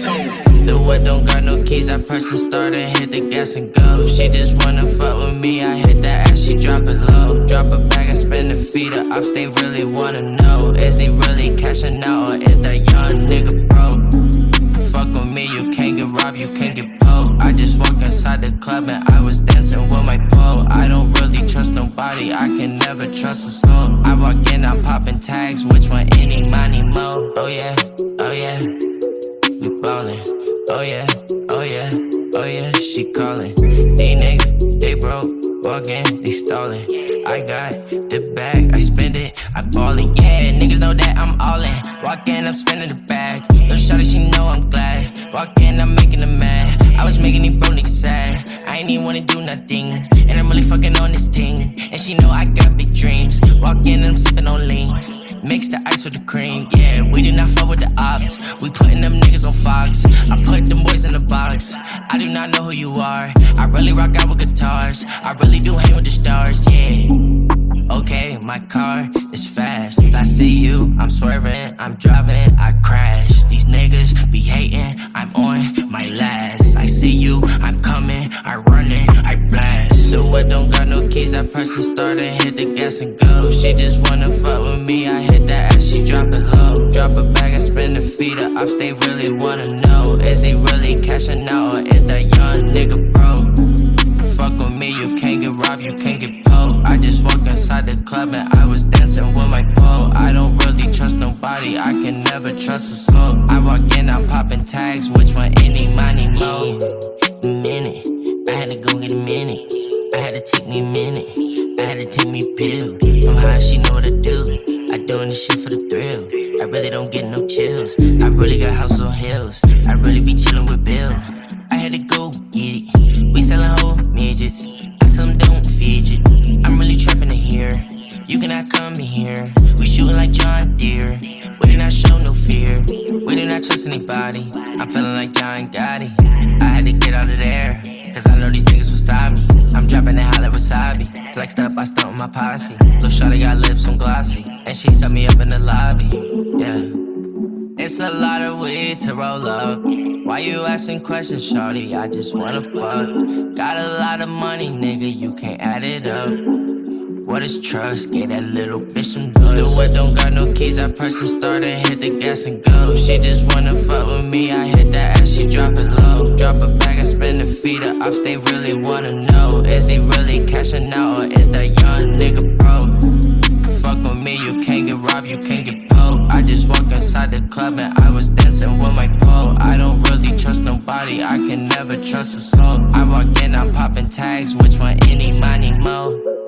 The whip don't got no keys, I press the start and hit the gas and go. She just wanna fuck with me, I hit that ass, she drop it low. Drop it back and spin the feet, the ops, they really wanna know. Is he really cashing out or is that young nigga broke? Fuck with me, you can't get robbed, you can't get poked. I just walked inside the club and I was dancing with my pole. I don't really trust nobody, I can never trust a soul. I walk in, I'm popping tags, which one, any, money, mo. Oh yeah, we ballin'. Oh yeah, she callin'. These niggas, they broke, walkin', they stallin'. I got the bag, I spend it, I ballin'. Yeah, niggas know that I'm all in. Walk in, I'm spending the bag. Little shawty, she know I'm glad. Walk in, I'm making them mad. I was making these bro niggas sad. I ain't even wanna do nothing, and I'm really fucking on this thing. And she know I got big dreams. Walk in, I'm sippin' on lean. Mix the ice with the cream, yeah, we do not fuck with the ops. We putting them niggas on Fox. I put them boys in the box. I do not know who you are. I really rock out with guitars. I really do hang with the stars, yeah. Okay, my car is fast. I see you, I'm swerving, I'm driving, I crash. These niggas be hating, I'm on my last. I see you, I'm coming, I run it, I blast. The whip don't got no keys, I press the start and hit the gas and go. She just wanna fuck with me, I hit that ass, she drop it low. Drop it back and spin the feet, the ops, they really wanna know. Is he really cashing out or is that young nigga broke? Fuck with me, you can't get robbed, you can't get poked. I just walked inside the club and I was dancing with my pole. I don't really trust nobody, I can never trust a soul. I walk in, I'm popping tags, which one, any, money, mo. Minute, I had to go get a minute. I had to take me a minute, I had to take me a pill. I'm high, she know what I do. I doing this shit for the thrill. I really don't get no chills. I really got houses on hills. I really be chillin' with Bill. I had to go get it. We sellin' whole midgets. I tell them don't fidget. I'm really trappin' in here. You cannot come in here. We shootin' like John Deere. We do not show no fear. We do not trust anybody. I'm feeling like John Gotti. I had to get out of there, cause I know these niggas will stop me. I'm dropping that hot like wasabi. Flexed up, I stunt with my posse. Lil' shawty got lips on glossy, and she set me up in the lobby. Yeah, it's a lot of weed to roll up. Why you asking questions, shawty? I just wanna fuck. Got a lot of money, nigga, you can't add it up. What is trust? Get that little bitch some dust. The whip don't got no keys, I press the start and hit the gas and go. She just wanna fuck with me, I hit that ass, she drop it low. Drop it back and spin the feet, the ops, they really wanna know. Is he really cashing out or is that young nigga broke? Fuck with me, you can't get robbed, you can't get poked. I just walked inside the club and I was dancing with my pole. I don't really trust nobody, I can never trust a soul. I walk in, I'm popping tags, which one, any, money, mo.